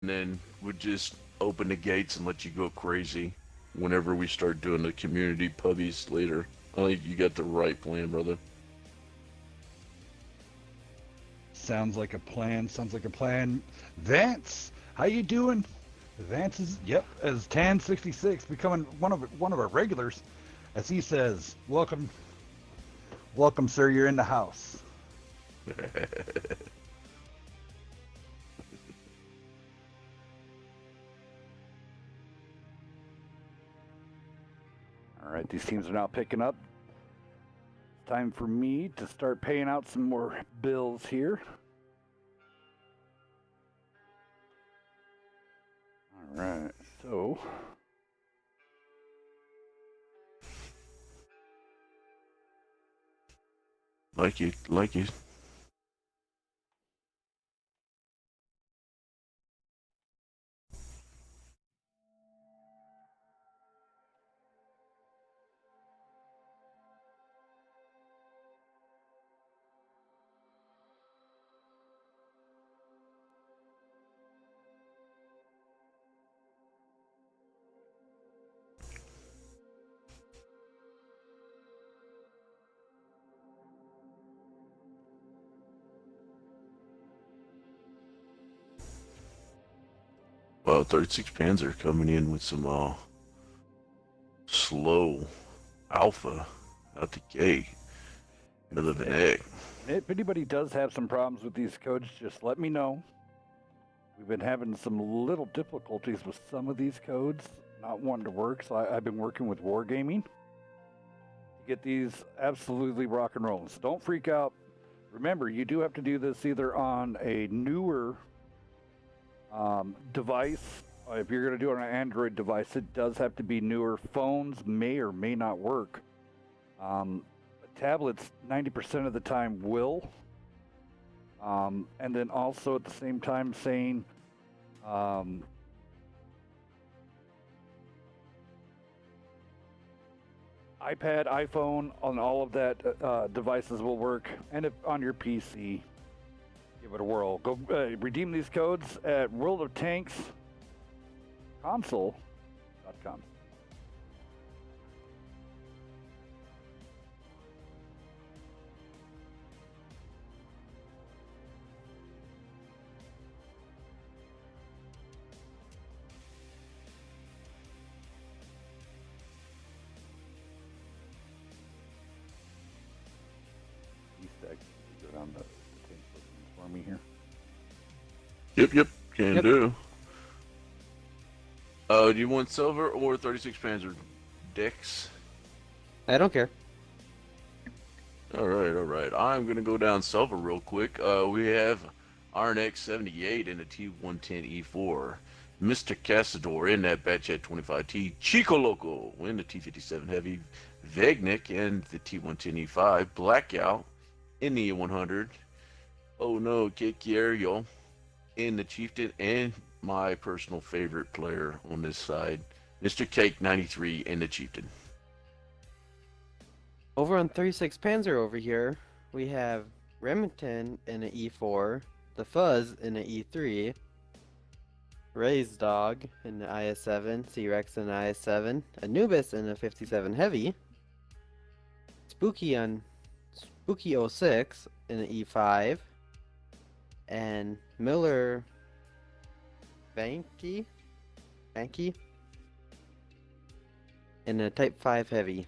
and then we'd just open the gates and let you go crazy whenever we start doing the community pubbies later. I think you got the right plan, brother. Sounds like a plan. Sounds like a plan. Vance, how you doing? Vance is as Tan66 becoming one of our regulars, as he says, "Welcome, welcome, sir. You're in the house." All right, these teams are now picking up. Time for me to start paying out some more bills here. All right, so like you. Well, 36 Panzer coming in with some slow alpha out the gate. Middle of the egg. if anybody does have some problems with these codes, just let me know. We've been having some little difficulties with some of these codes, not wanting to work, so I've been working with Wargaming to get these absolutely rock and rolling. So don't freak out. Remember, you do have to do this either on a newer device. If you're going to do it on an Android device, it does have to be newer. Phones may or may not work. Tablets, 90% of the time, will. And then also at the same time saying, iPad, iPhone, on all of that devices will work. And if on your PC, give it a whirl. Go redeem these codes at World of Tanks console.com. Go down the tank for me here. Yep, can do. Do you want silver or 36 Panzer Dix? I don't care. All right. I'm gonna go down silver real quick. We have RNX 78 in the T110E4. Mr. Casador in that Batchat 25T. Chico Loco in the T57 Heavy. Vegnick in the T110E5. Blackout in the E100. Oh no, Kikiario in the Chieftain, and my personal favorite player on this side, Mr. Cake 93 in the Chieftain. Over on 36 Panzer over here, we have Remington in an E4, the Fuzz in an E3, Ray's Dog in the IS-7, C-Rex in the IS-7, Anubis in a 57 Heavy, Spooky 06 in an E5, and Miller Banky in a Type 5 Heavy.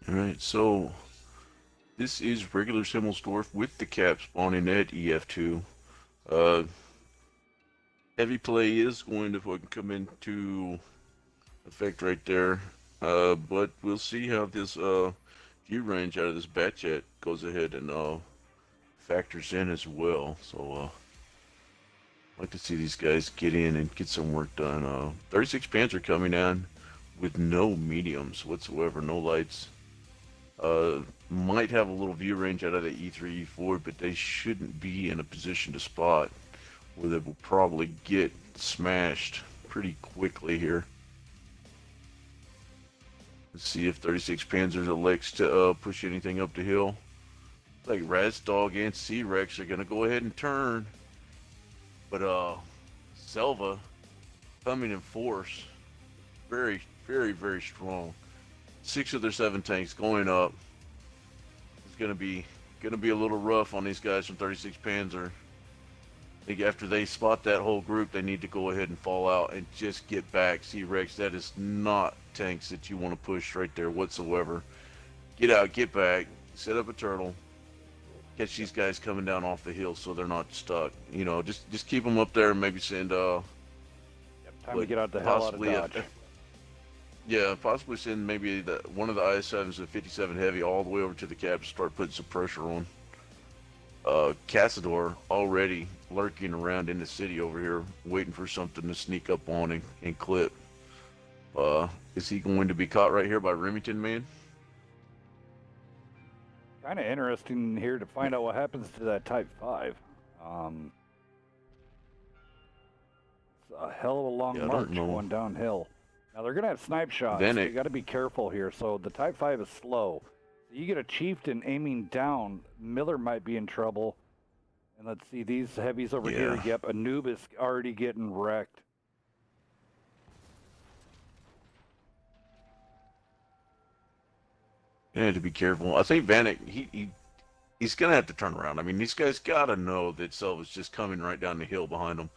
Alright, so this is regular Himmelsdorf with the cap spawning at EF2. Heavy play is going to fucking come into effect right there. But we'll see how this view range out of this Batchat goes ahead and factors in as well. So I'd like to see these guys get in and get some work done. 36 Panzer coming on with no mediums whatsoever, no lights. might have a little view range out of the E3, E4, but they shouldn't be in a position to spot where they will probably get smashed pretty quickly here. Let's see if 36 Panzers elects to push anything up the hill. Like Razdog and C-Rex are going to go ahead and turn. But Selva coming in force. Very, very, very strong. 6 of their 7 tanks going up. It's going to be a little rough on these guys from 36 Panzer. I think after they spot that whole group, they need to go ahead and fall out and just get back. C-Rex, that is not tanks that you want to push right there whatsoever. Get out, get back, set up a turtle, catch these guys coming down off the hill so they're not stuck. You know, just keep them up there and maybe send Time to get out the hell out of Dodge. Yeah, possibly send maybe one of the IS-7s with 57 heavy all the way over to the cab to start putting some pressure on. Cassador already lurking around in the city over here, waiting for something to sneak up on and clip. Is he going to be caught right here by Remington Man? Kind of interesting here to find out what happens to that Type 5. It's a hell of a long march going downhill. Now they're going to have snipe shots. So you got to be careful here. So the Type 5 is slow. You get a Chieftain aiming down, Miller might be in trouble. And let's see, these heavies over here. Yep, Anubis already getting wrecked. Yeah, to be careful. I think Vanek, he's going to have to turn around. I mean, these guys got to know that Selva's just coming right down the hill behind them.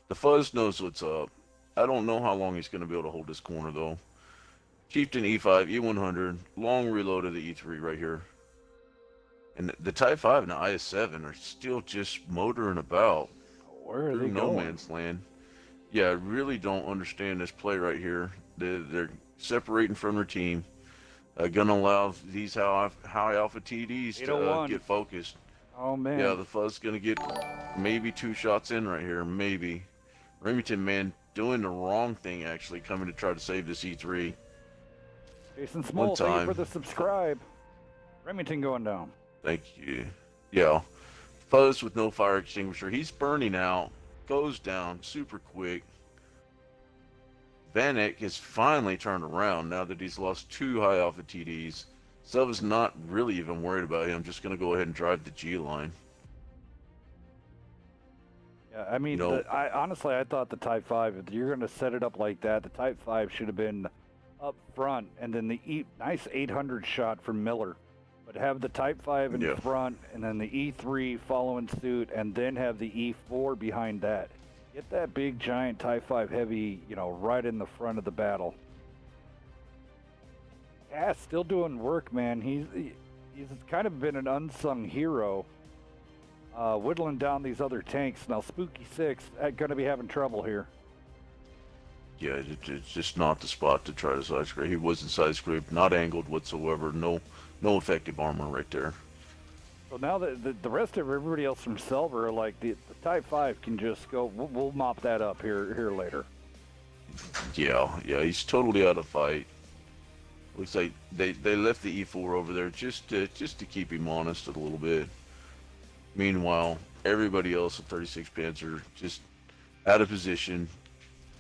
The Fuzz knows what's up. I don't know how long he's going to be able to hold this corner, though. Chieftain E5, E100, long reload of the E3 right here. And the Type 5 and the IS-7 are still just motoring about. Where are they no going? man's land. Yeah, I really don't understand this play right here. They're separating from their team. Gonna allow these high alpha TDs to get focused. Oh man. Yeah, the Fuzz gonna get maybe 2 shots in right here, maybe. Remington Man doing the wrong thing, actually, coming to try to save this E3. Jason Small, thank you for the subscribe. Remington going down. Thank you. Yeah. Fuzz with no fire extinguisher. He's burning out. Goes down super quick. Vanek has finally turned around now that he's lost 2 high alpha TDs. Selva's not really even worried about him. Just going to go ahead and drive the G line. Yeah, I mean, honestly, I thought the Type 5, if you're going to set it up like that, the Type 5 should have been up front, and then the nice 800 shot from Miller. But have the Type 5 in front, and then the E3 following suit, and then have the E4 behind that. Get that big, giant Type 5 heavy, you know, right in the front of the battle. Cass still doing work, man. He's kind of been an unsung hero. Whittling down these other tanks. Now, Spooky 6 going to be having trouble here. Yeah, it's just not the spot to try to side scrape. He wasn't side scraped, not angled whatsoever. No effective armor right there. So now the rest of everybody else from Selva are like, the Type 5 can just go, we'll mop that up here later. Yeah, he's totally out of fight. Looks like they left the E4 over there just to keep him honest a little bit. Meanwhile, everybody else at 36 Panzer just out of position,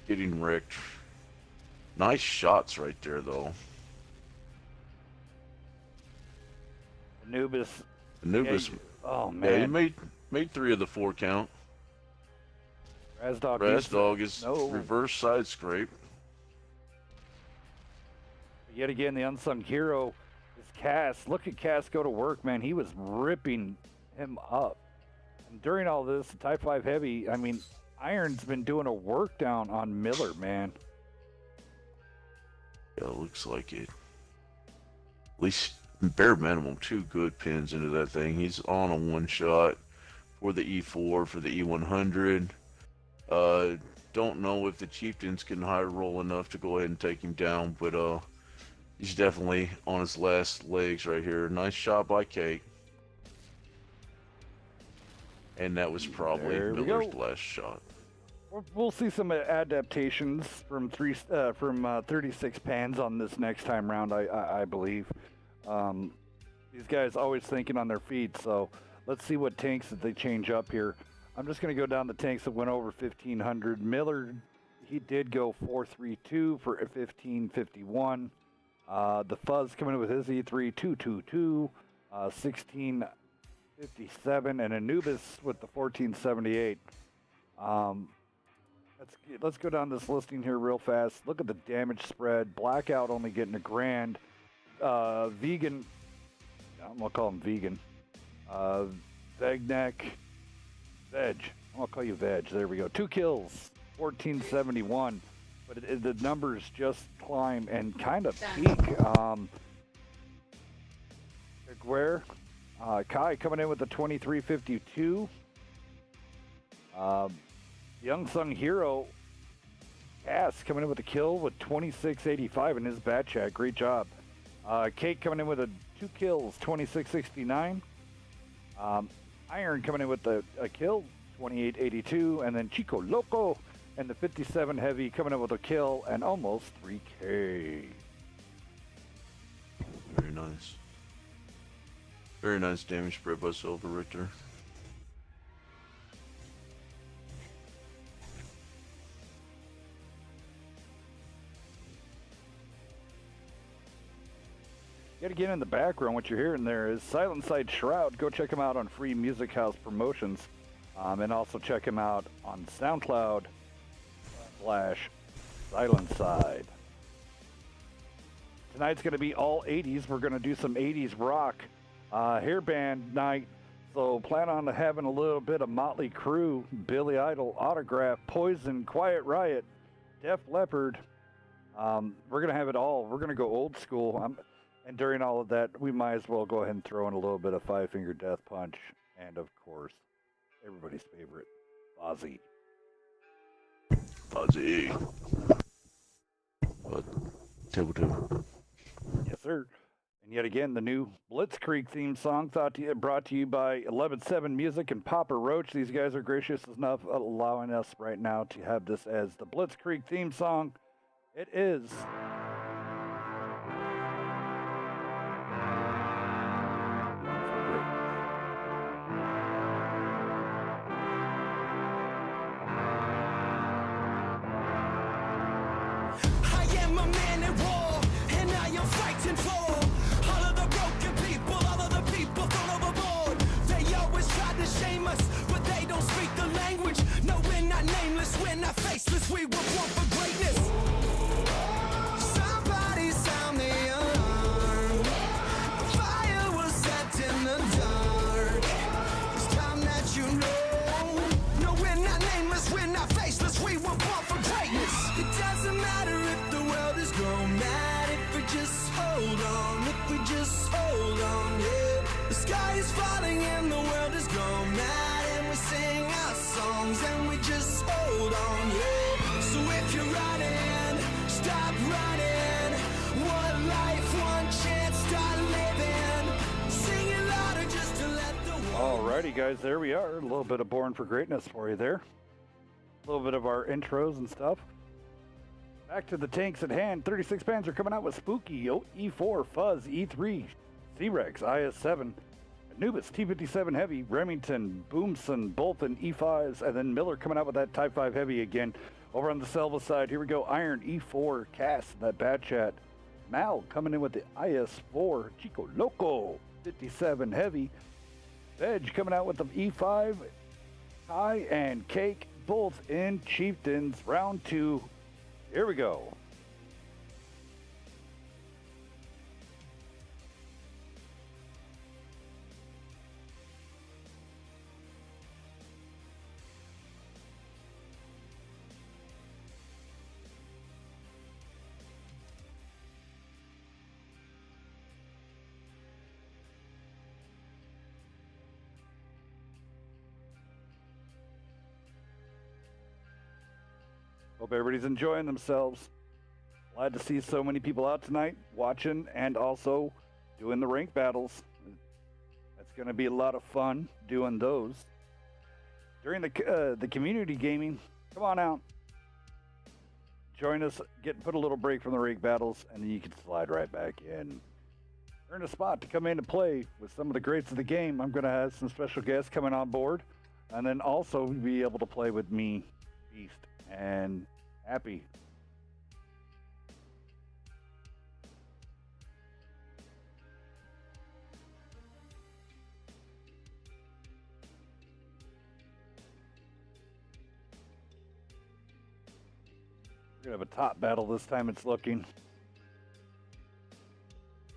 getting wrecked. Nice shots right there, though. Anubis. Oh man. Yeah, he made 3 of the 4 count. Razdog is reverse side scrape. Yet again, the unsung hero is Cass. Look at Cass go to work, man. He was ripping him up. And during all this, the Type 5 Heavy, I mean, Iron's been doing a work down on Miller, man. Yeah, it looks like it. At least bare minimum 2 good pins into that thing. He's on a 1 shot for the E4, for the E100. Don't know if the Chieftains can high roll enough to go ahead and take him down, but he's definitely on his last legs right here. Nice shot by Kate. And that was probably Miller's last shot. We'll see some adaptations from 36 Pans on this next time round, I believe. These guys always thinking on their feet, so let's see what tanks that they change up here. I'm just going to go down the tanks that went over 1,500. Miller, he did go 432 for 1,551. The Fuzz coming in with his E3 222, 1657, and Anubis with the 1478. Let's go down this listing here real fast. Look at the damage spread. Blackout only getting $1,000. Vegan, I'm gonna call him Vegan. Vegneck, Veg. I'm gonna call you Veg. There we go. 2 kills, 1471. But the numbers just climb and kind of peak. Guerre, Kai coming in with the 2352. Young Sung Hero, Cass coming in with a kill with 2685 in his bat chat. Great job. Kate coming in with 2 kills, 2669. Iron coming in with a kill, 2882. And then Chico Loco and the 57 Heavy coming in with a kill and almost 3K. Very nice. Very nice damage spread by Silver right there. Yet again, in the background, what you're hearing there is Silent Side Shroud. Go check him out on Free Music House Promotions. And also check him out on SoundCloud /Silent Side. Tonight's going to be all 80s. We're going to do some 80s rock hairband night. So plan on having a little bit of Motley Crue, Billy Idol, Autograph, Poison, Quiet Riot, Def Leppard. We're going to have it all. We're going to go old school. And during all of that, we might as well go ahead and throw in a little bit of Five Finger Death Punch. And, of course, everybody's favorite, Ozzy. Ozzy. What? Table. Yes, sir. And yet again, the new Blitzkrieg theme song brought to you by 11-7 Music and Papa Roach. These guys are gracious enough allowing us right now to have this as the Blitzkrieg theme song. It is... We were born for greatness. Somebody sound the alarm. Fire was set in the dark. It's time that you know. No, we're not nameless, we're not faceless. We were born for greatness. It doesn't matter if the world is gone mad. If we just hold on, if we just hold on, yeah. The sky is falling and the world is gone mad. And we sing our songs and we just hold on, yeah. So if you're running, stop running. One life, one chance, start living. Sing it louder just to let the world. Alrighty, guys, there we are. A little bit of Born for Greatness for you there. A little bit of our intros and stuff. Back to the tanks at hand. 36 Panzer coming out with Spooky, E4, Fuzz, E3, C-Rex, IS-7, Anubis, T-57 Heavy, Remington, Boomson, Bolton, E5s, and then Miller coming out with that Type 5 Heavy again. Over on the Selva side, here we go. Iron, E4, Cass, that bad chat. Mal coming in with the IS-4, Chico Loco, 57 Heavy. Veg coming out with the E5, Kai and Cake, both in Chieftains, round 2. Here we go. Hope everybody's enjoying themselves. Glad to see so many people out tonight watching and also doing the rank battles. That's going to be a lot of fun doing those. During the community gaming, come on out. Join us, put a little break from the rank battles, and then you can slide right back in. earn a spot to come in and play with some of the greats of the game. I'm going to have some special guests coming on board, and then also be able to play with me, Beast, and Happy. We're going to have a top battle this time, it's looking.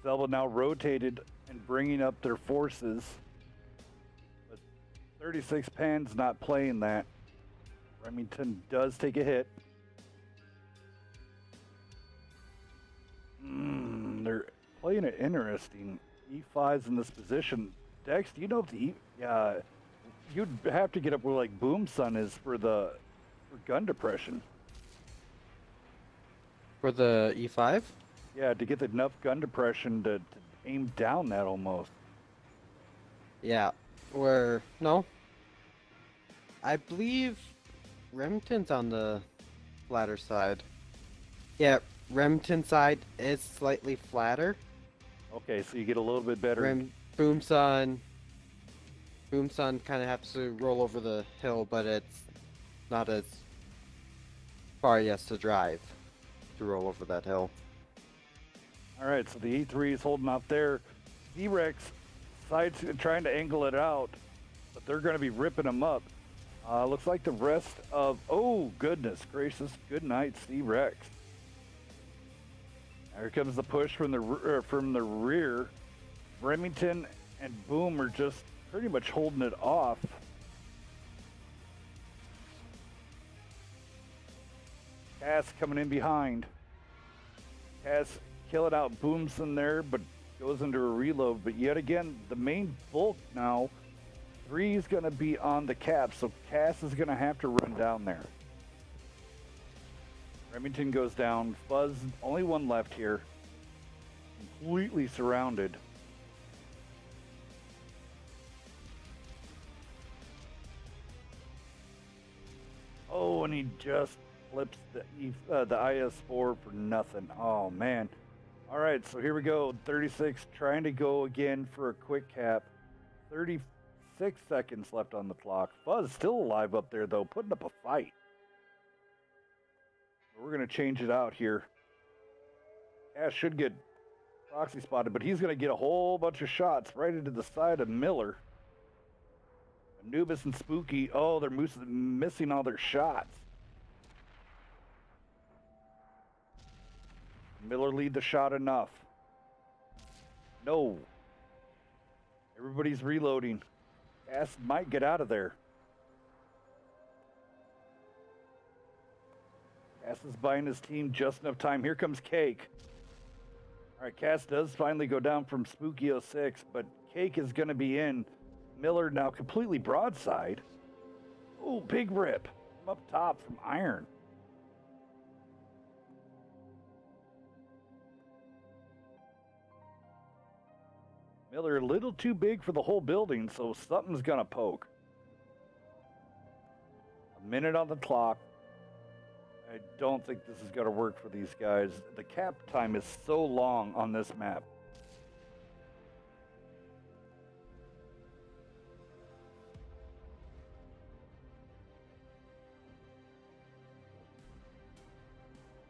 SELVA now rotated and bringing up their forces. But 36 Pan's not playing that. Remington does take a hit. They're playing it interesting. E5's in this position. Dex, do you know if the you'd have to get up where like Boom Sun is for gun depression. For the E5? Yeah, to get enough gun depression to aim down that almost. Yeah. Or, no. I believe Remington's on the flatter side. Yeah, Remington side is slightly flatter. Okay, so you get a little bit better. Boom Sun kind of has to roll over the hill, but it's not as far he has to drive to roll over that hill. All right, so the E3 is holding out there. D-Rex sides trying to angle it out, but they're going to be ripping them up. Looks like the rest of... Oh, goodness gracious. Good night, D-Rex. Here comes the push from the rear. Remington and Boom are just pretty much holding it off. Cass coming in behind. Cass killing out Boomson there, but goes into a reload. But yet again, the main bulk now, 3 is going to be on the cap, so Cass is going to have to run down there. Remington goes down. Fuzz, only one left here. Completely surrounded. Oh, and he just flips the IS-4 for nothing. Oh, man. All right, so here we go. 36 trying to go again for a quick cap. 36 seconds left on the clock. Fuzz still alive up there, though, putting up a fight. We're going to change it out here. Cass should get proxy spotted, but he's going to get a whole bunch of shots right into the side of Miller. Anubis and Spooky, oh, they're missing all their shots. Miller lead the shot enough. No. Everybody's reloading. Cass might get out of there. Cass is buying his team just enough time. Here comes Cake. All right, Cass does finally go down from Spooky 06, but Cake is going to be in. Miller now completely broadside. Oh, big rip from up top from Iron. Miller a little too big for the whole building, so something's going to poke. A minute on the clock. I don't think this is going to work for these guys. The cap time is so long on this map.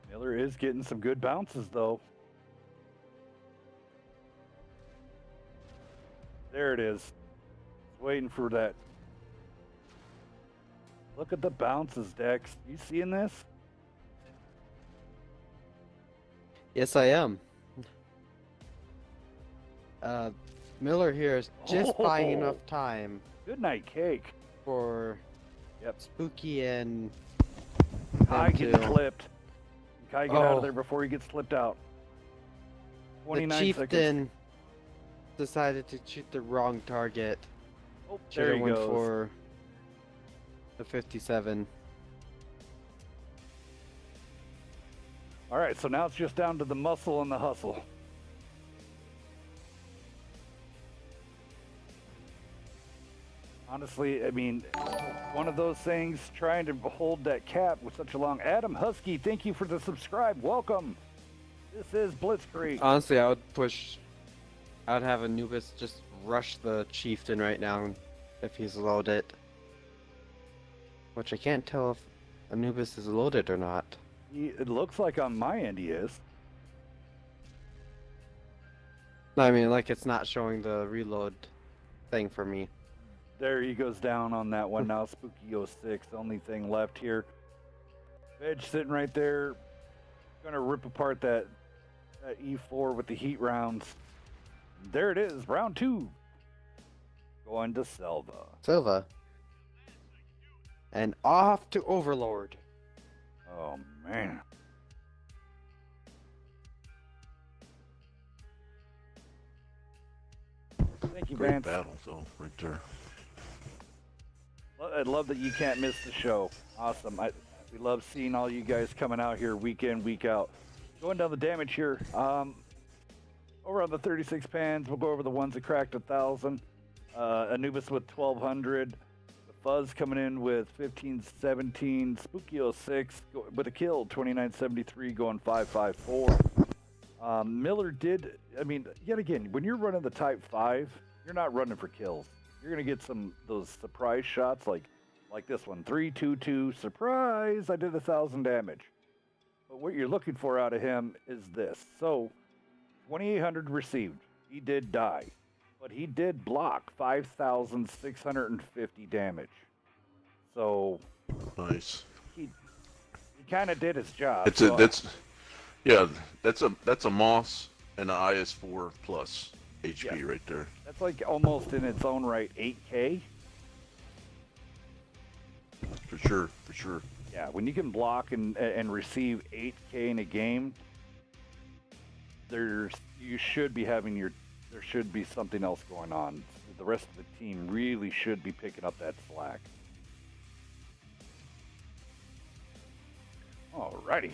Miller is getting some good bounces, though. There it is. Just waiting for that. Look at the bounces, Dex. You seeing this? Yes, I am. Miller here is just buying enough time Good night, Cake. for Yep. Spooky and Kai them gets to- clipped. Kai get out Oh. of there before he gets slipped out. The 29 chieftain seconds. decided to shoot the wrong target. Oh, Should there have he went goes. for the 57. All right, so now it's just down to the muscle and the hustle. Honestly, I mean, one of those things, trying to hold that cap with such a long... Adam Husky, thank you for the subscribe. Welcome. This is Blitzkrieg. Honestly, I would push I'd have Anubis just rush the chieftain right now if he's loaded. Which I can't tell if Anubis is loaded or not. It looks like on my end he is. I mean, like, it's not showing the reload thing for me. There he goes down on that one now. Spooky 06, only thing left here. Veg sitting right there. Gonna rip apart that E4 with the heat rounds. There it is, round 2. Going to Selva. SELVA. And off to OverLord. Oh, man. Thank you, Great Vance. battle, though, right there. I love that you can't miss the show. Awesome. We love seeing all you guys coming out here week in, week out. Going down the damage here. Over on the 36 pans, we'll go over the ones that cracked 1,000. Anubis with 1,200. The Fuzz coming in with 1517. Spooky 06 with a kill, 2973, going 554. Miller did, I mean, yet again, when you're running the Type 5, you're not running for kills. You're going to get those surprise shots like this one. 322, surprise, I did 1,000 damage. But what you're looking for out of him is this. So, 2,800 received. He did die. But he did block 5,650 damage. So, Nice. he kind of did his job. That's a Moss and an IS4 plus HP right there. That's like almost in its own right 8K. For sure, for sure. Yeah, when you can block and receive 8K in a game, there should be something else going on. The rest of the team really should be picking up that slack. Alrighty.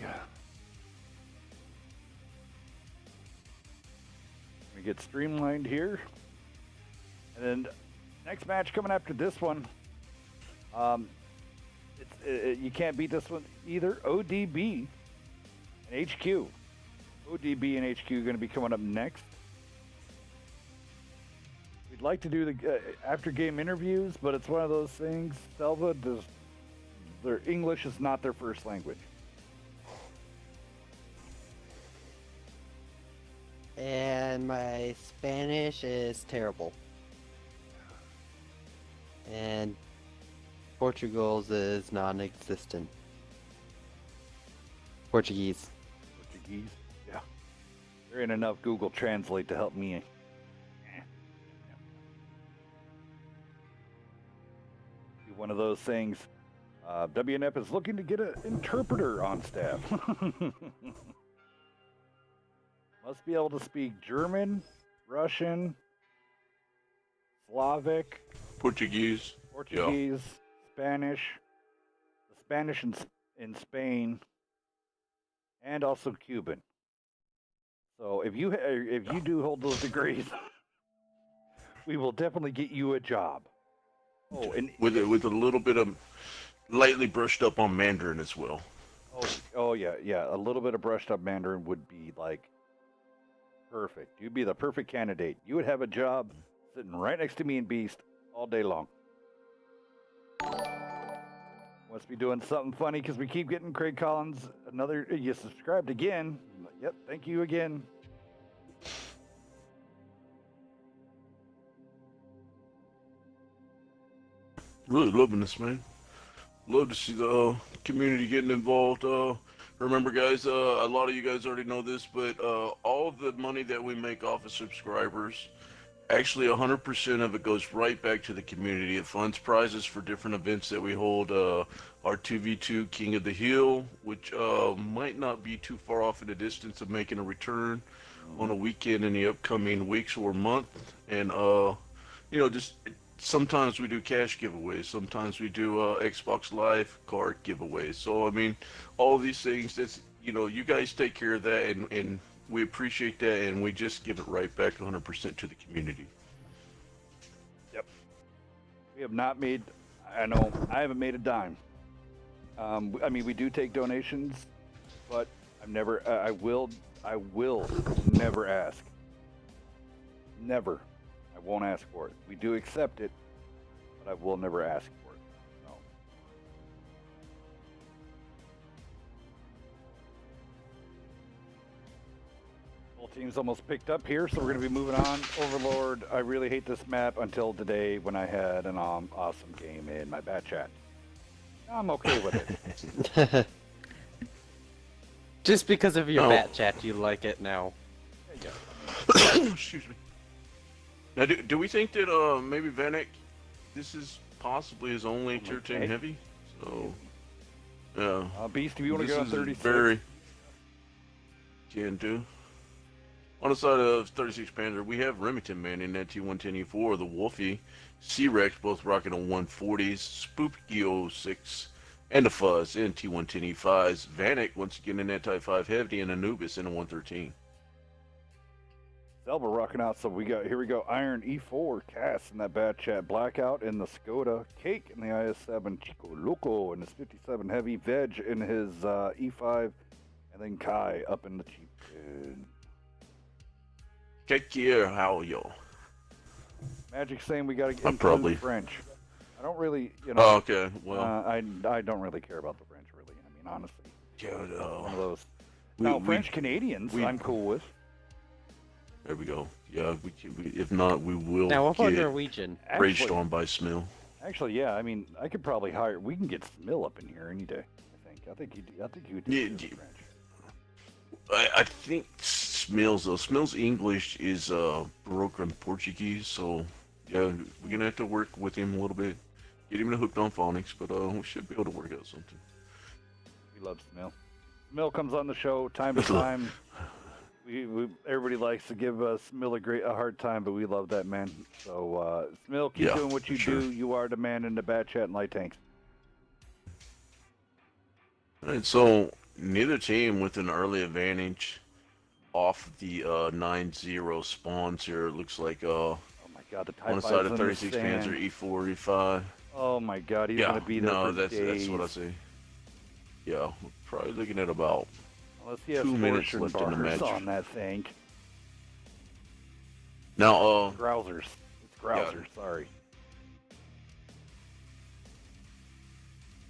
We get streamlined here. And then next match coming after this one. You can't beat this one either. ODB and HQ. ODB and HQ are going to be coming up next. We'd like to do the after-game interviews, but it's one of those things. Selva their English is not their first language. And my Spanish is terrible. And Portugal's is non-existent. Portuguese. Portuguese? Yeah. There ain't enough Google Translate to help me. Be one of those things. WNF is looking to get an interpreter on staff. Must be able to speak German, Russian, Slavic, Portuguese. Spanish, the Spanish in Spain, and also Cuban. So if you do hold those degrees, we will definitely get you a job. Oh, and With a little bit of lightly brushed up on Mandarin as well. oh yeah, a little bit of brushed up Mandarin would be like perfect. You'd be the perfect candidate. You would have a job sitting right next to me and Beast all day long. Must be doing something funny because we keep getting Craig Collins. You subscribed again. Yep, thank you again. Really loving this, man. Love to see the community getting involved. Remember, guys, a lot of you guys already know this, but all of the money that we make off of subscribers, actually 100% of it goes right back to the community. It funds prizes for different events that we hold. Our 2v2 King of the Hill, which might not be too far off in the distance of making a return on a weekend in the upcoming weeks or month. And, just sometimes we do cash giveaways. Sometimes we do Xbox Live card giveaways. So, I mean, all of these things, you guys take care of that, and we appreciate that, and we just give it right back 100% to the community. Yep. We have not made, I know, I haven't made a dime. I mean, we do take donations, but I will never ask. Never. I won't ask for it. We do accept it, but I will never ask for it. No. Whole team's almost picked up here, so we're going to be moving on. Overlord, I really hate this map until today when I had an awesome game in my bat chat. I'm okay with it. Just because of your No. bat chat, you like it now. Excuse me. Now, do we think that maybe Vanek, this is possibly his only tier 10 okay. heavy? So, yeah. Beast, if you want to This go on is 36. very can do. On the side of 36 Panzer, we have Remington Man in that T110E4, the Wolfie, C-Rex both rocking on 140s, Spoopy 06, and the Fuzz in T110E5s. Vanek once again in that Type 5 Heavy, and Anubis in a 113. Selva rocking out, so here we go. Iron E4, Cass in that bad chat, Blackout in the Skoda, Cake in the IS7, Chico Loco in his 57 Heavy, Veg in his E5, and then Kai up in the cheap. Take care, how yo. Magic saying we got to include probably- French. I don't really, you know. Oh, okay, well, I don't really care about the French, really. I mean, honestly, yeah, one of those. we- Now, we- French Canadians, we- I'm cool with. there we go. Yeah, if not, we will Now, what about get Norwegian? raged on by Smill. Actually, yeah. I mean, I could probably hire. We can get Smill up in here any day. I think he would do Yeah, good d- in French. I think Smill's though. Smill's English is broken Portuguese, so yeah, we're gonna have to work with him a little bit, get him hooked on phonics, but we should be able to work out something. We love Smill. Smill comes on the show time to time. Everybody likes to give Smill a hard time, but we love that man. So Smill, keep Yeah, doing what you sure. do. You are the man in the bat chat and light tanks. All right, so neither team with an early advantage off the 9-0 spawns here. It looks like Oh my God, the Type on the 5's side of in 36 the sand. Panzer E4, E5. Oh my God, he's Yeah, gonna be there no, for that's what I days. say. Yeah, we're probably looking at about Unless he has 2 minutes torsion left in the bars match. on that thing. now. Grousers. It's Grousers. Sorry.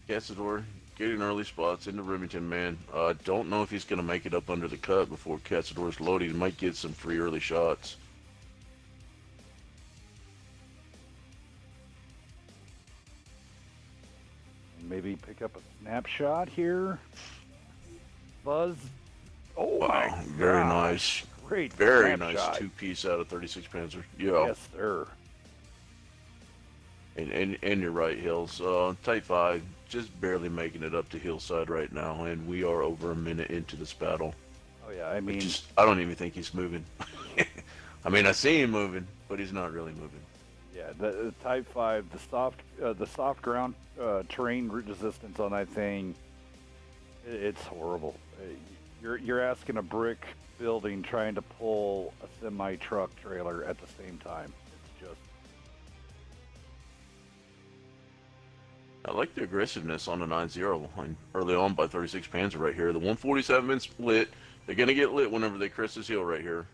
Cassador getting early spots into Remington Man. Don't know if he's going to make it up under the cut before Cassador's loading. He might get some free early shots. Maybe pick up a snapshot here. Buzz. Oh my Wow, very gosh. nice. Great Very snapshot. nice two-piece out of 36 Panzer. Yeah, Yes, sir. and you're right, Hills. Type 5 just barely making it up to Hillside right now, and we are over a minute into this battle. Oh yeah, I mean, I don't even think he's moving. I mean, I see him moving, but he's not really moving. yeah, the Type 5, the soft ground terrain resistance on that thing, it's horrible. You're asking a brick building trying to pull a semi truck trailer at the same time. It's just I like the aggressiveness on the 9-0 line early on by 36 Panzer right here. The 147 been split. They're going to get lit whenever they crest this hill right here.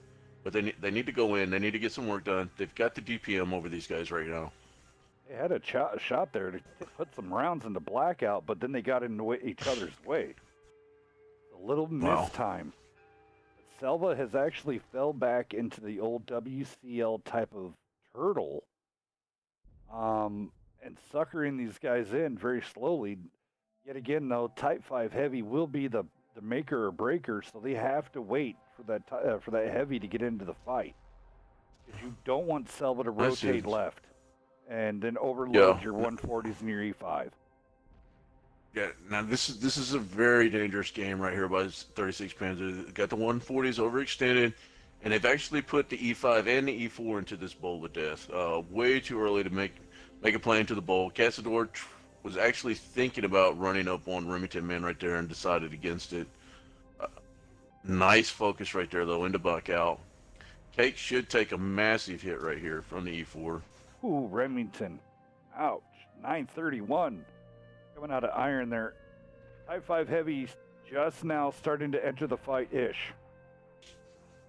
But they need to go in. They need to get some work done. They've got the DPM over these guys right now. they had a shot there to put some rounds into Blackout, but then they got in each other's way. A little Wow. miss time. Selva has actually fell back into the old WCL type of turtle, and suckering these guys in very slowly. Yet again, though, Type 5 Heavy will be the maker or breaker, so they have to wait for that Heavy to get into the fight. Because you don't want Selva to I see. rotate left and then overload Yeah. your 140s and your E5. Yeah, now this is a very dangerous game right here by 36 Panzer. They got the 140s overextended, and they've actually put the E5 and the E4 into this bowl of death. Way too early to make a play into the bowl. Cassador was actually thinking about running up on Remington Man right there and decided against it. Nice focus right there though, into buck out. Cake should take a massive hit right here from the E4. Ooh, Remington. Ouch. 931. Coming out of iron there. Type 5 Heavy just now starting to enter the fight-ish.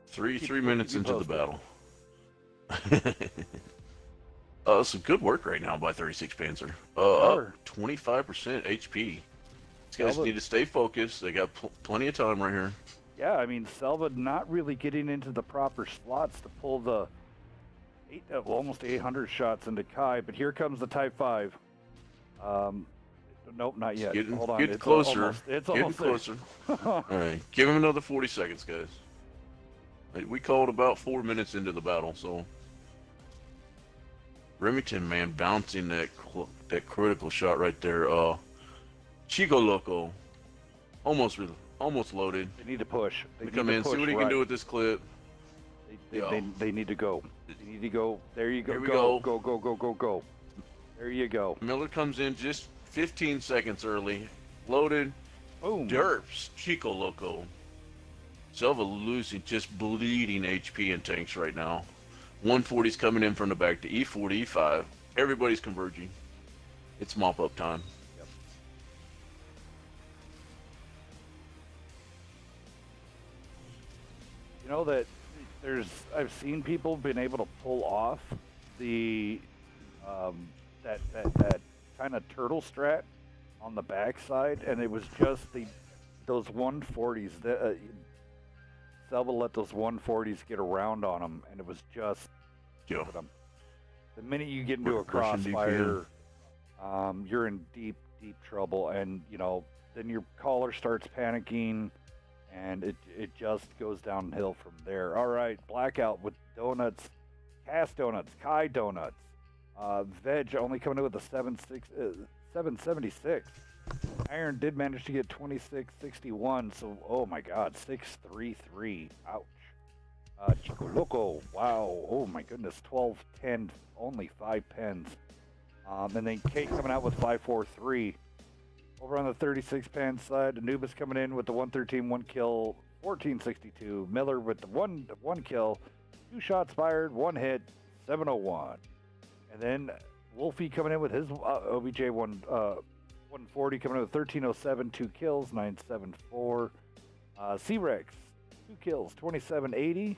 Three Keep minutes you into the posted. battle. Some good work right now by 36 Panzer. Sure. Up 25% HP. These guys Selva- need to stay focused. They got plenty of time right here. Yeah, I mean, Selva not really getting into the proper slots to pull the almost 800 shots into Kai, but here comes the Type 5. Nope, not yet. Getting, Hold on. getting It's closer. Almost, it's Getting almost closer. there. All right, give him another 40 seconds, guys. We called about 4 minutes into the battle, so Remington, man, bouncing that critical shot right there. Chico Loco, almost loaded. They need to push. They We need come to in, see push what he right. can do with this clip. They need to go. They need to go. There you go. Here we go. go. Go. There you go. Miller comes in just 15 seconds early, loaded. Boom. Derps, Chico Loco. Selva losing, just bleeding HP and tanks right now. 140's coming in from the back to E4 to E5. Everybody's converging. It's mop up time. Yep. You know that I've seen people been able to pull off the that kind of turtle strat on the backside, and it was just those 140s that Selva let those 140s get around on them, and it was just Yo. the minute you get into a Russian crossfire, you're in deep trouble, and then your caller starts panicking, and it just goes downhill from there. All right, Blackout with donuts, Cast donuts, Kai donuts, Veg only coming in with a 776. Iron did manage to get 2661, so oh my God, 633. Ouch. Chico Loco, wow, oh my goodness, 1210, only 5 pens. And then Kate coming out with 543. Over on the 36 pen side, Anubis coming in with the 113, 1 kill, 1462. Miller with the one kill, 2 shots fired, 1 hit, 701. And then Wolfie coming in with his OBJ 140 coming in with 1307, 2 kills, 974. C-Rex, 2 kills, 2780.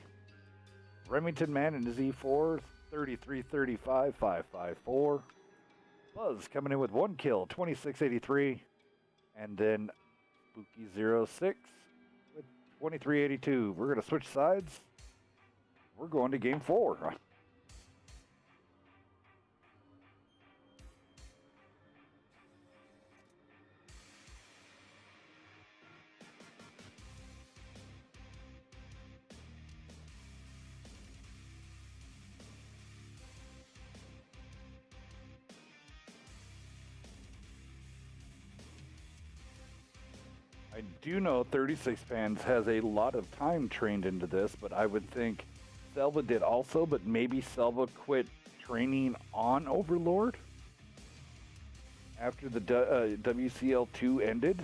Remington Man in his E4, 3335, 554. Buzz coming in with 1 kill, 2683. And then Spooky 06 with 2382. We're going to switch sides. We're going to game 4. I do know 36 Pans has a lot of time trained into this, but I would think Selva did also, but maybe Selva quit training on Overlord after the WCL2 ended.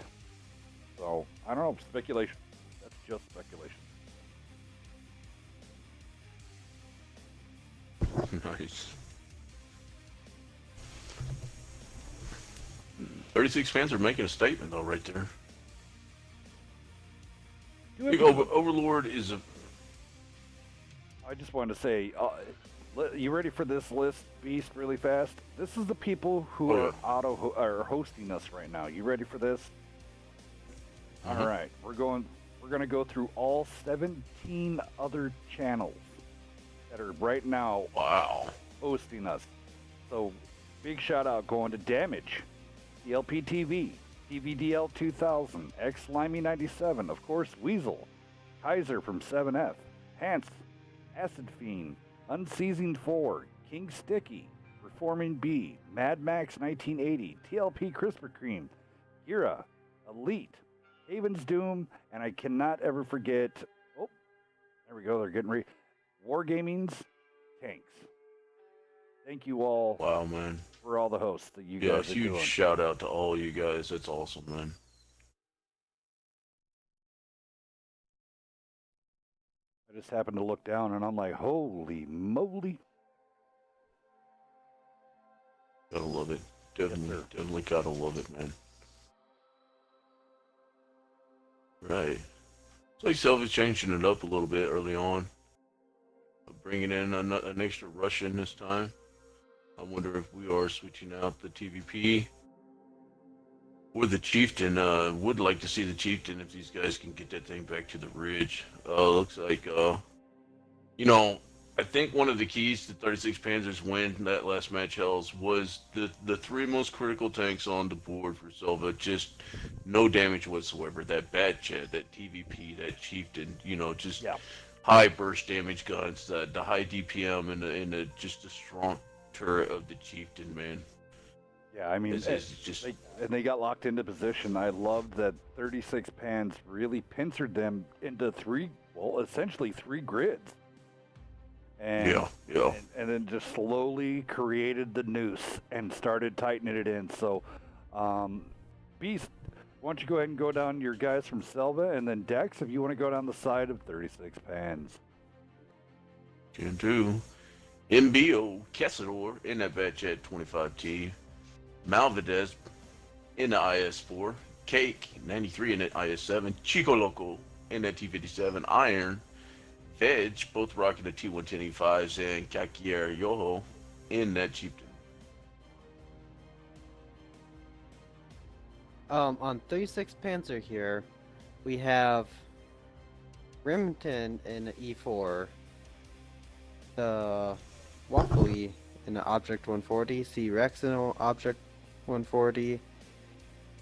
So, I don't know, speculation. That's just speculation. Nice. 36 fans are making a statement though, right there. I think Overlord is a. I just wanted to say, you ready for this list, Beast, really fast? This is the people who are hosting us right now. You ready for this? All right, we're going to go through all 17 other channels that are right now hosting us. So, big shout out going to Damage, DLP TV, TVDL 2000, X Limey 97, of course Weasel, Kaiser from 7F, Hans, Acid Fiend, Unseasoned 4, King Sticky, Reforming B, Mad Max 1980, TLP Krispy Kreme, Gira, Elite, Haven's Doom, and I cannot ever forget, oh, there we go, they're getting Wargaming's Tanks. Thank you all. Wow, man. For all the hosts that you guys are doing. Huge shout out to all you guys. That's awesome, man. I just happened to look down and I'm like, holy moly. Gotta love it. Definitely gotta love it, man. Right. It's like Selva's changing it up a little bit early on. bringing in an extra Russian this time. I wonder if we are switching out the TVP or the Chieftain. Would like to see the Chieftain if these guys can get that thing back to the ridge. Looks like, you know, I think one of the keys to 36 Panzer's win that last match, Hells, was the three most critical tanks on the board for Selva. Just no damage whatsoever. That Bat Jet, that TVP, that Chieftain, you know, just high burst damage guns, the high DPM, and the just the strong turret of the Chieftain, man. Yeah, I mean, It's just they got locked into position. I loved that 36 Pans really pincered them into essentially three grids. And, yeah. and then just slowly created the noose and started tightening it in. So, Beast, why don't you go ahead and go down your guys from Selva, and then Dex, if you want to go down the side of 36 Pans. Can do. MBO Casador in that Batchat 25T. Malvidez in the IS4. Cake 93 in that IS7. Chico Loco in that T57. Iron. Veg, both rocking the T110E5s, and Kakier Yoho in that Chieftain. On 36 Panzer here, we have Remington in the E4, the Waffly in the Object 140, C-Rex in the Object 140,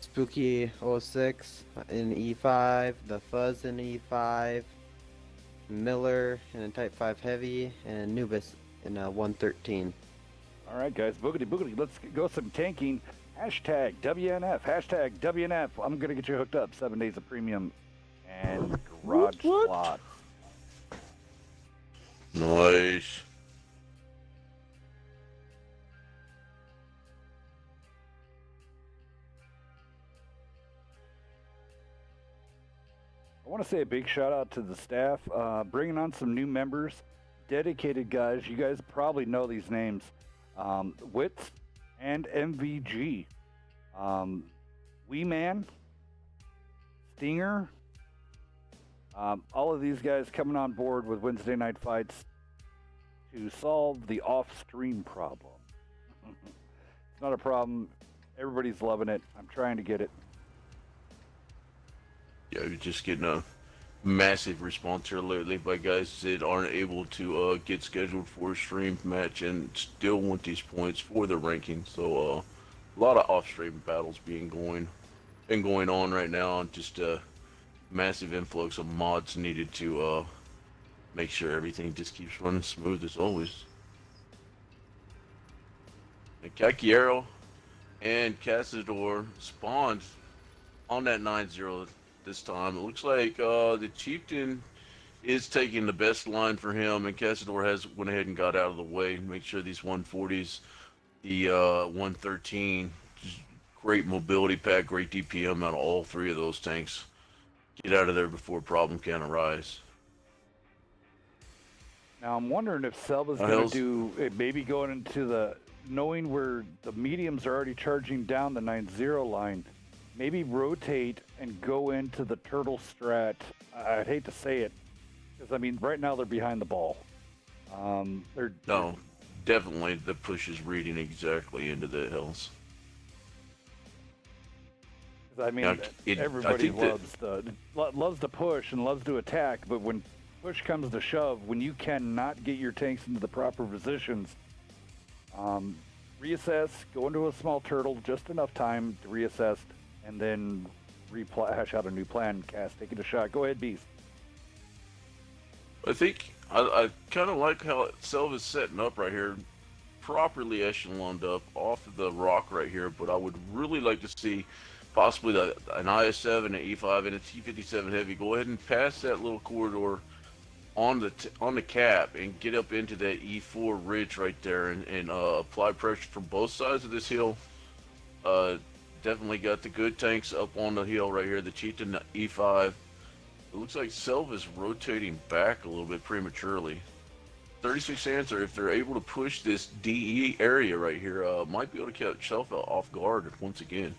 Spooky 06 in E5, the Fuzz in E5, Miller in a Type 5 Heavy, and Nubis in a 113. All right, guys, boogity boogity. Let's go some tanking. Hashtag WNF. Hashtag WNF. I'm gonna get you hooked up. 7 days of premium and garage slot. Nice. I want to say a big shout out to the staff, bringing on some new members, dedicated guys. You guys probably know these names, Wits and MVG, Wee Man, Stinger. All of these guys coming on board with Wednesday Night Fights to solve the off-stream problem. It's not a problem. Everybody's loving it. I'm trying to get it. Yeah, you're just getting a massive response here lately by guys that aren't able to get scheduled for a stream match and still want these points for the ranking. So a lot of off-stream battles going on right now, and just a massive influx of mods needed to make sure everything just keeps running smooth as always. And Kakiero and Casador spawned on that 9-0 this time. It looks like the Chieftain is taking the best line for him, and Casador has went ahead and got out of the way to make sure these 140s, the 113, just great mobility pack, great DPM out of all three of those tanks. Get out of there before a problem can arise. Now I'm wondering if Selva's going to do maybe going into the knowing where the mediums are already charging down the 9-0 line. Maybe rotate and go into the turtle strat. I'd hate to say it, because I mean right now they're behind the ball. No, definitely the push is reading exactly into the hills. I mean, everybody loves to push and loves to attack, but when push comes to shove, when you cannot get your tanks into the proper positions, reassess, go into a small turtle, just enough time to reassess, and then hash out a new plan. Cass, take it a shot. Go ahead, Beast. I think I kind of like how Selva's setting up right here, properly echeloned up off of the rock right here, but I would really like to see possibly an IS-7, an E5, and a T-57 Heavy go ahead and pass that little corridor on the cap and get up into that E4 ridge right there and apply pressure from both sides of this hill. Definitely got the good tanks up on the hill right here, the Chieftain E5. It looks like Selva's rotating back a little bit prematurely. 36 Answer, if they're able to push this DE area right here, might be able to catch Selva off guard once again.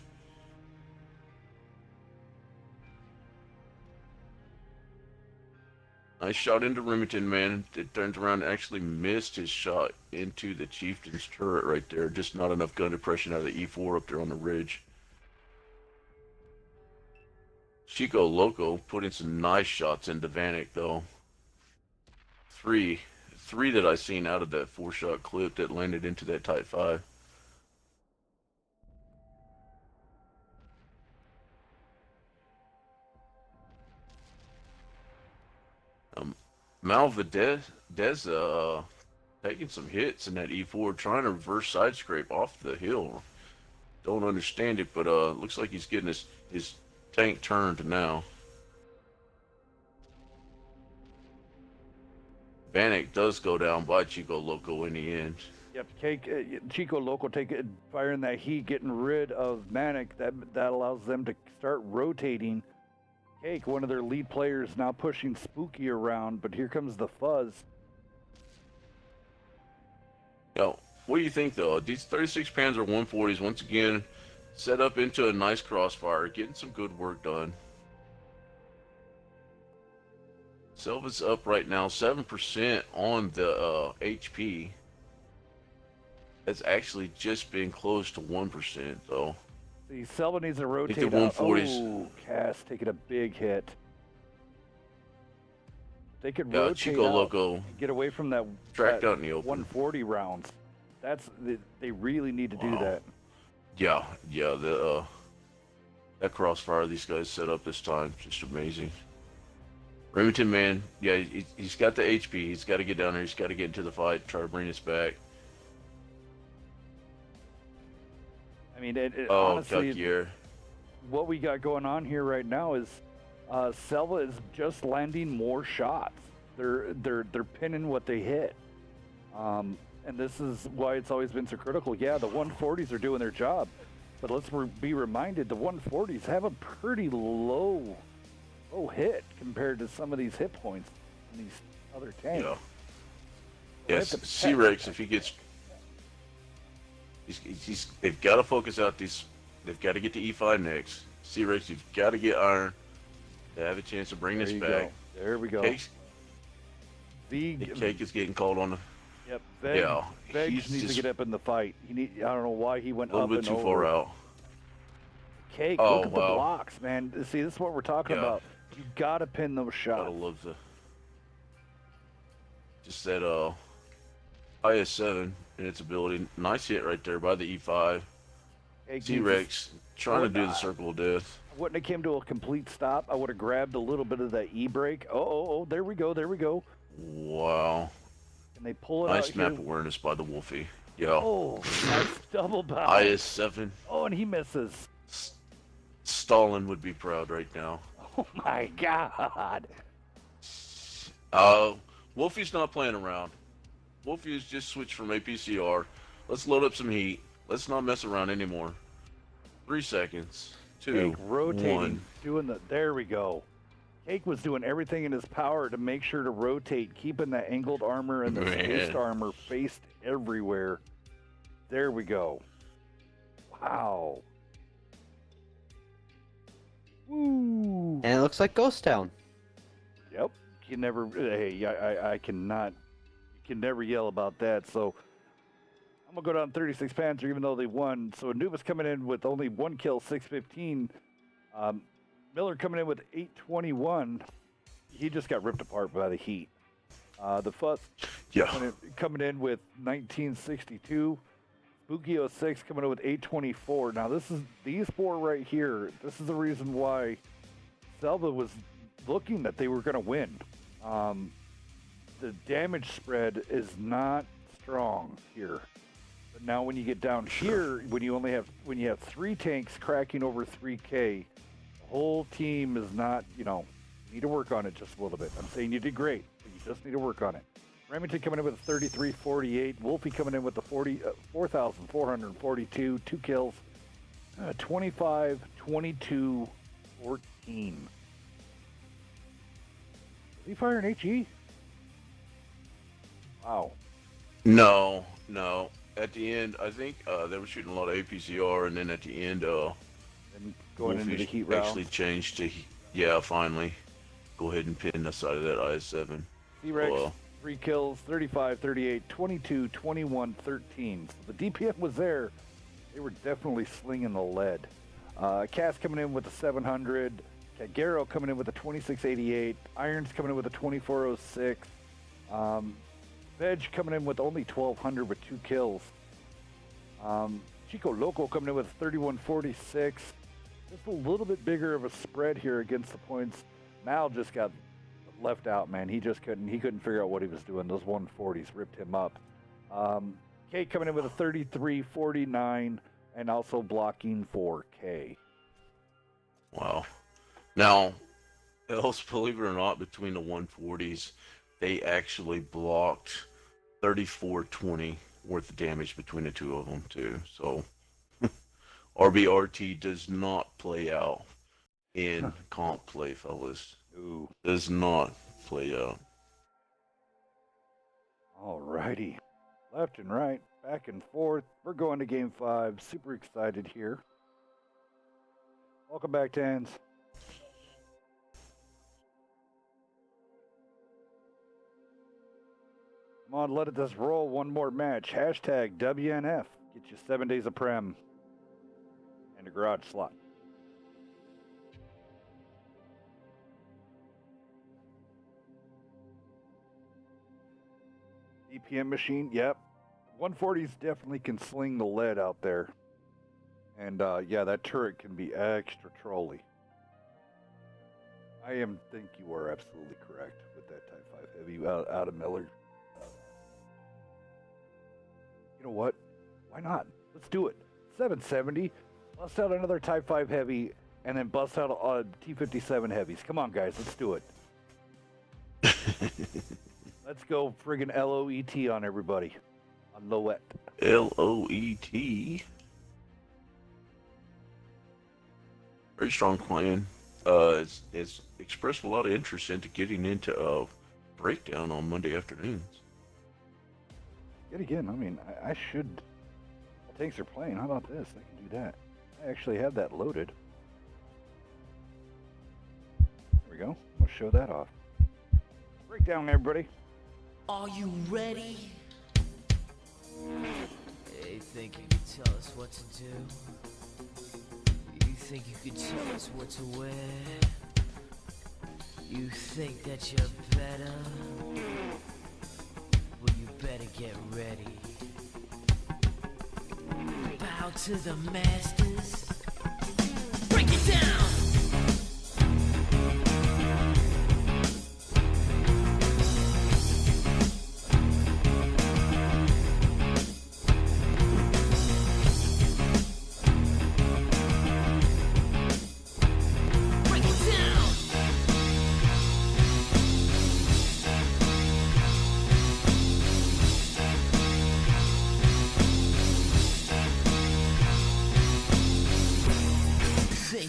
Nice shot into Remington, man. It turns around and actually missed his shot into the Chieftain's turret right there. Just not enough gun depression out of the E4 up there on the ridge. Chico Loco putting some nice shots into Vanek, though. Three that I seen out of that 4-shot clip that landed into that Type 5. Malvadez taking some hits in that E4, trying to reverse side scrape off the hill. Don't understand it, but looks like he's getting his tank turned now. Vanek does go down by Chico Loco in the end. Yep, Chico Loco firing that heat, getting rid of Manic. That allows them to start rotating. Cake, one of their lead players, now pushing Spooky around, but here comes the Fuzz. Yo, what do you think though? These 36 Panzer 140s once again set up into a nice crossfire, getting some good work done. Selva's up right now 7% on the HP. That's actually just been close to 1% though. The Selva needs to rotate the 140s. Oh, Cass taking a big hit. They could Yeah, rotate Chico out Loco and get away from that tracked out in the open. 140 rounds. They really need to do Wow. that. Yeah, that crossfire these guys set up this time, just amazing. Remington, man, yeah, he's got the HP. He's got to get down there. He's got to get into the fight, try to bring us back. I mean, Oh, honestly, Tuckier. what we got going on here right now is Selva is just landing more shots. They're pinning what they hit, and this is why it's always been so critical. Yeah, the 140s are doing their job, but let's be reminded the 140s have a pretty low hit compared to some of these hit points in these other tanks. Yeah. So Yes, C-Rex, if he gets... they've got to focus out these... They've got to get the E5 next. C-Rex, you've got to get iron to have a chance to bring this back. There we go. The Cake is getting called on the... Yep. Yeah, Vegs needs to get up in the fight. I don't know why he went a little up bit and too over. far out. Cake, Oh, look at the wow. blocks, man. See, this is what we're talking Yeah. about. You gotta pin those Gotta shots. love the... Just that, IS-7 and its ability. Nice hit right there by the E5. Cake T-Rex trying to do the not. circle of death. wouldn't have came to a complete stop, I would have grabbed a little bit of that E-brake. Oh, there we go. Wow. And they pull it Nice out map here. awareness by the Wolfie. Yeah. Oh, nice double bounce. IS-7. Oh, and he misses. Stalin would be proud right now. Oh my God. Wolfie's not playing around. Wolfie's just switched from APCR. Let's load up some heat. Let's not mess around anymore. 3 seconds. 2, Cake rotating, 1. doing the. There we go. Cake was doing everything in his power to make sure to rotate, keeping the angled armor and the spaced armor faced everywhere. There we go. Wow. Woo. And it looks like Ghost Town. Yep. You never. Hey, I cannot. You can never yell about that. So I'm gonna go down 36 Panzer, even though they won. So Anubis coming in with only 1 kill, 615. Miller coming in with 821. He just got ripped apart by the heat. The Fuss coming in with 1962. Spooky 06 coming in with 824. Now these four right here. This is the reason why Selva was looking that they were going to win. The damage spread is not strong here. But now when you get down here, when you have 3 tanks cracking over 3K, the whole team is not, you need to work on it just a little bit. I'm saying you did great, but you just need to work on it. Remington coming in with a 3348. Wolfie coming in with the 4,442. 2 kills. 25, 22, 14. Is he firing HE? Wow. No. At the end, I think they were shooting a lot of APCR, and then at the end, And going into the Wolfie heat round. actually changed to, yeah, finally. go ahead and pin the side of that IS-7. C-Rex, Well, 3 kills, 35, 38, 22, 21, 13. So the DPM was there. They were definitely slinging the lead. Cass coming in with a 700. Kagero coming in with a 2688. Irons coming in with a 2406. Veg coming in with only 1200 with 2 kills. Chico Loco coming in with 3146. Just a little bit bigger of a spread here against the points. Mal just got left out, man. He couldn't figure out what he was doing. Those 140s ripped him up. Kate coming in with a 3349 and also blocking for K. wow. Now, else, believe it or not, between the 140s, they actually blocked 3420 worth of damage between the two of them, too. So, RBRT does not play out in comp play, fellas. Ooh. Does not play out. Alrighty. Left and right, back and forth. We're going to game 5. Super excited here. Welcome back, Tans. Come on, let us roll one more match. Hashtag WNF. Get you 7 days of Prem and a garage slot. DPM machine, yep. 140s definitely can sling the lead out there. And yeah, that turret can be extra trolly. I think you are absolutely correct with that Type 5 Heavy out of Miller. You know what? Why not? Let's do it. 770. Bust out another Type 5 Heavy, and then bust out T-57 Heavies. Come on, guys. Let's do it. Let's go friggin' LOET on everybody. On Loet. LOET. Very strong plan. It's expressed a lot of interest into getting into breakdown on Monday afternoons. Yet again, I mean, I should. Well, tanks are playing. How about this? I can do that. I actually have that loaded. There we go. I'll show that off. Breakdown, everybody. Are you ready? You think you can tell us what to do? You think you can tell us what to wear? You think that you're better? Well, you better get ready. Bow to the masters. Break it down!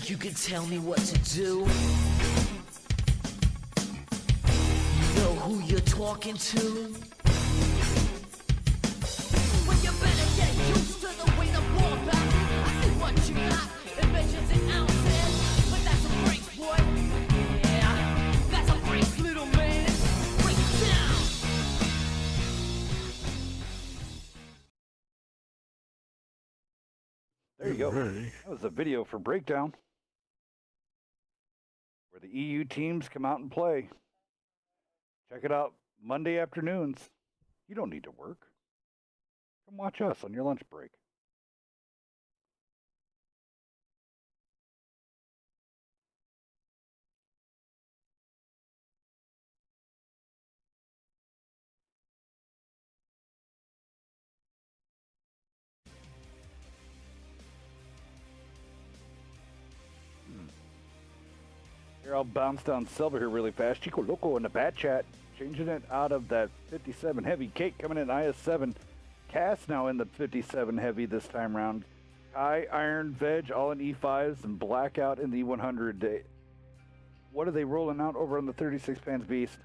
You can tell me what to do. You know who you're talking to. Well, you better get used to the way the war back. I see what you got. It measures in ounces, but that's a brace, boy. Yeah, that's a brace, little man. Break it down. There you go. That was a video for Breakdown, where the EU teams come out and play. Check it out Monday afternoons. You don't need to work. Come watch us on your lunch break. Here, I'll bounce down Silver here really fast. Chico Loco in the bat chat, changing it out of that 57 heavy. Kate coming in IS-7. Cass now in the 57 heavy this time round. Kai, Iron, Veg, all in E5s, and Blackout in the 100. What are they rolling out over on the 36 Pans Beast?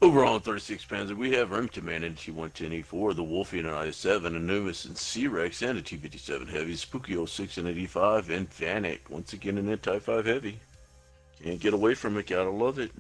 Overall, on 36 Panzer, we have Remington Man in T110E4, the Wolfie and an IS-7, Anubis and C-Rex, and a T-57 Heavy, Spooky 06 and 85, and Vanek, once again in that Type 5 Heavy. Can't get away from it. Gotta love it.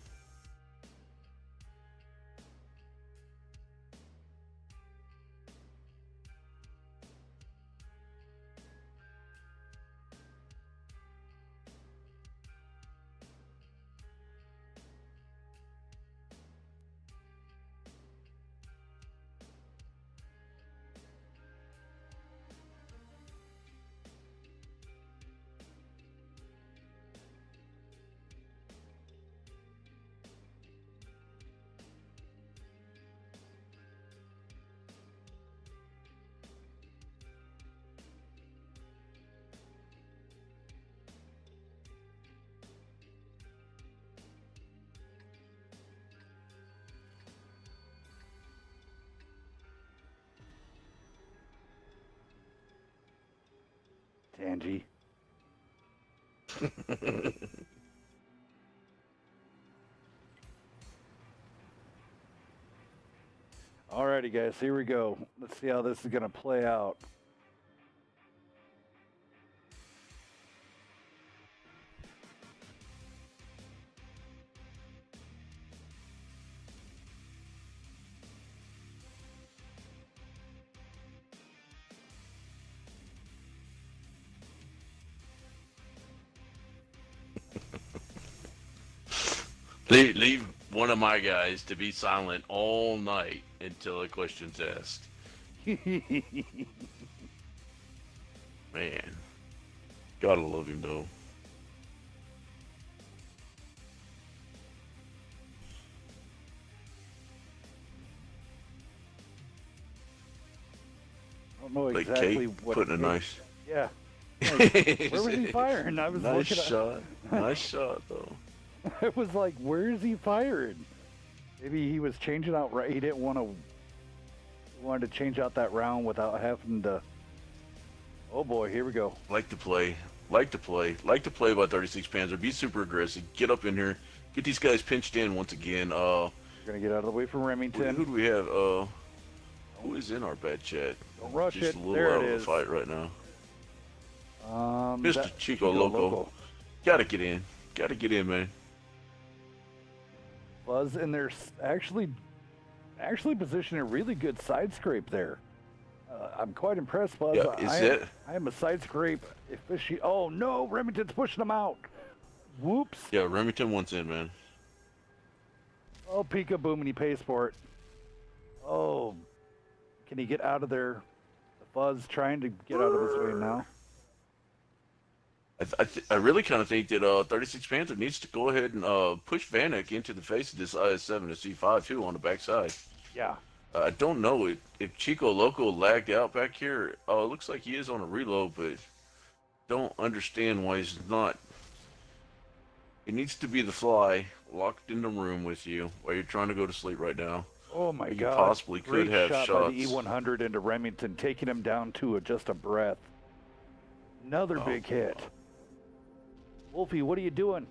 Tangy. Alrighty, guys, here we go. Let's see how this is going to play out. Leave one of my guys to be silent all night until a question's asked. Man, gotta love him though. I don't know Like exactly Kate what. putting a nice, Yeah. Like, where was he firing? I was nice looking shot. Nice shot though. It was like, where is he firing? Maybe he was changing out. He didn't want to. He wanted to change out that round without having to. Oh boy, here we go. Like to play by 36 Panzer. Be super aggressive. Get up in here. Get these guys pinched in once again. We're gonna get out of the way from Who Remington. do we have? Who is in our bad chat? Don't rush Just it. a little There out it of the is. fight right now. Mr. That- Chico Loco. Gotta get in. Gotta get in, man. Buzz in there actually positioning a really good side scrape there. I'm quite impressed, Buzz. Yeah, is it? I am a side scrape efficient. Oh no, Remington's pushing him out. Whoops. Yeah, Remington wants in, man. Oh, peekaboo, and he pays for it. Oh, can he get out of there? The Buzz trying to get out of his way now. I really kind of think that 36 Panther needs to go ahead and push Vanek into the face of this IS-7 to C5 too on the backside. Yeah. I don't know if Chico Loco lagged out back here. It looks like he is on a reload, but don't understand why he's not. It needs to be the fly locked in the room with you while you're trying to go to sleep right now. Oh my You God. possibly could Great have shot shots. by the E100 into Remington, taking him down to just a breath. Another big hit. Wolfie, what are you doing?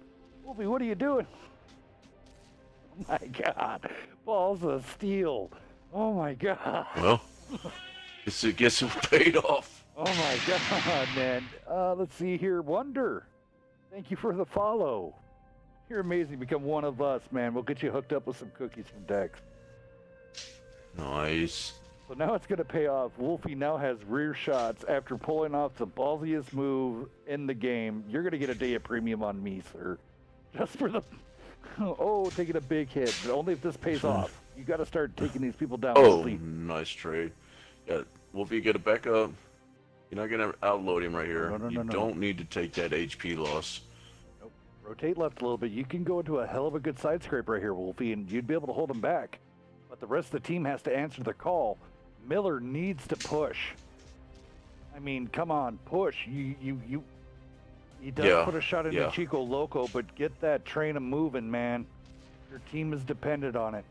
Wolfie, what are you doing? Oh my God. Balls of steel. Oh my God. Well, guess who paid off? Oh my God, man. Let's see here. Wonder. Thank you for the follow. You're amazing. Become one of us, man. We'll get you hooked up with some cookies from Dex. Nice. So now it's going to pay off. Wolfie now has rear shots after pulling off the ballsiest move in the game. You're going to get a day of premium on me, sir. Just for the... Oh, taking a big hit. But only if this pays off. You got to start taking these people down. Oh, Wolfie. nice trade. Yeah, Wolfie, get it back up. You're not going to outload him right here. You don't need to take that HP loss. Nope. Rotate left a little bit. You can go into a hell of a good side scrape right here, Wolfie, and you'd be able to hold him back. But the rest of the team has to answer the call. Miller needs to push. I mean, come on, push. He does put a shot into Chico Loco, but get that train moving, man. Your team is dependent on it.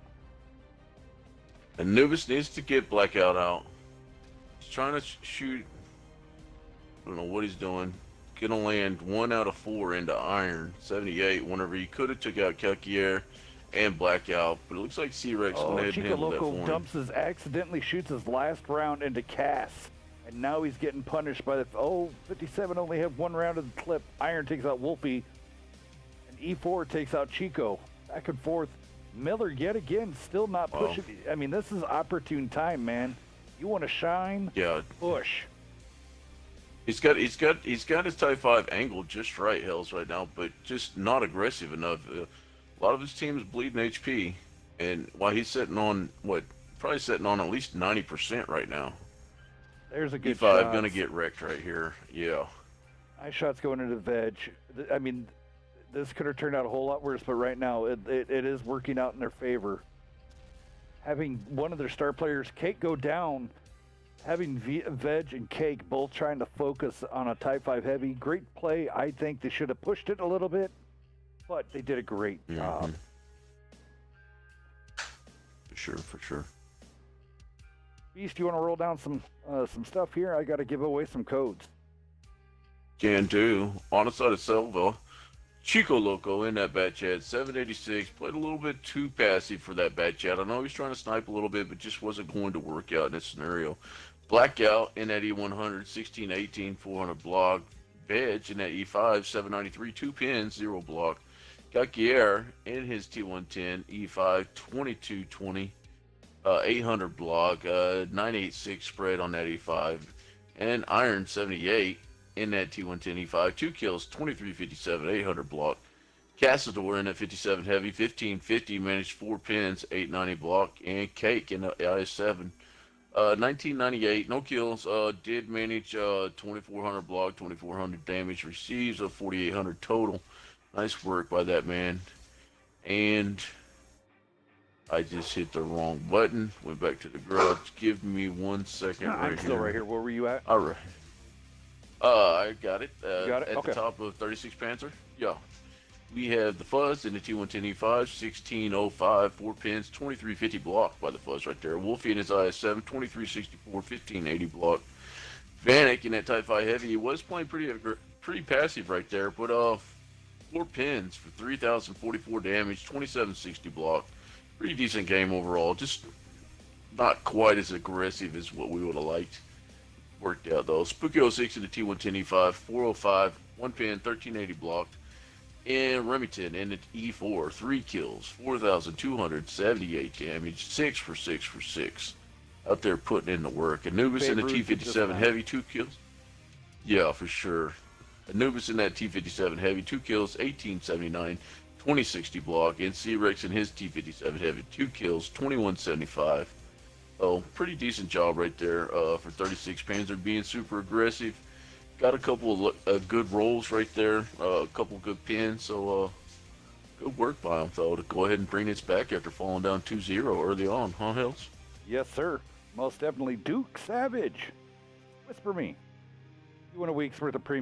Anubis needs to get Blackout out. He's trying to shoot. I don't know what he's doing. Gonna land 1 out of 4 into Iron 78. Whenever he could have took out Kelkier and Blackout, but it looks like C-Rex went ahead and Chico handled that for Loco him. dumps his, accidentally shoots his last round into Cass. And now he's getting punished by the... 57 only had 1 round of the clip. Iron takes out Wolfie. And E4 takes out Chico. Back and forth. Miller yet again still not pushing. I mean, this is opportune time, man. You want to shine? Yeah. Push. He's got his Type 5 angle just right, Hells, right now, but just not aggressive enough. A lot of his team is bleeding HP, and while he's sitting on probably sitting on at least 90% right now. There's a good E5 shot. gonna get wrecked right here. Yeah. Nice shots going into the veg. I mean, this could have turned out a whole lot worse, but right now it is working out in their favor. Having one of their star players, Cake, go down, having Veg and Cake both trying to focus on a Type 5 heavy. Great play. I think they should have pushed it a little bit, but they did a great job. For sure. Beast, you want to roll down some stuff here? I got to give away some codes. Can do. On the side of Selva, Chico Loco in that bat chat, 786, played a little bit too passive for that bat chat. I know he's trying to snipe a little bit, but just wasn't going to work out in this scenario. Blackout in that E100, 1618, 400 block. Veg in that E5, 793, 2 pins, 0 block. Gakier in his T110, E5, 2220, 800 block, 986 spread on that E5. And Iron 78 in that T110 E5, 2 kills, 2357, 800 block. Cassador in that 57 heavy, 1550, managed 4 pins, 890 block. And Cake in the IS7, 1998, no kills, did manage 2400 block, 2400 damage, receives a 4800 total. Nice work by that man. And I just hit the wrong button, went back to the garage. Give me 1 second. I'm still right here. Where were you at? All right. I got it. You got it? At Okay. the top of 36 Panther. Yeah. We have the Fuzz in the T110 E5, 1605, 4 pins, 2350 block by the Fuzz right there. Wolfie in his IS7, 2364, 1580 block. Vanek in that Type 5 heavy, he was playing pretty passive right there, but 4 pins for 3044 damage, 2760 block. Pretty decent game overall. Just not quite as aggressive as what we would have liked. Worked out though. Spooky 06 in the T110 E5, 405, 1 pin, 1380 block. And Remington in the E4, 3 kills, 4,278 damage, 6 for 6 for 6. Out there putting in the work. Anubis in the T57 heavy, 2 kills. Yeah, for sure. Anubis in that T57 heavy, 2 kills, 1879, 2060 block. And C-Rex in his T57 heavy, 2 kills, 2175. Oh, pretty decent job right there for 36 Panzer being super aggressive. Got a couple of good rolls right there, a couple good pins, so good work by him, though, to go ahead and bring this back after falling down 2-0 early on, huh, Hells? Yes, sir. Most definitely. Duke Savage. Whisper me. You want a week's worth of premium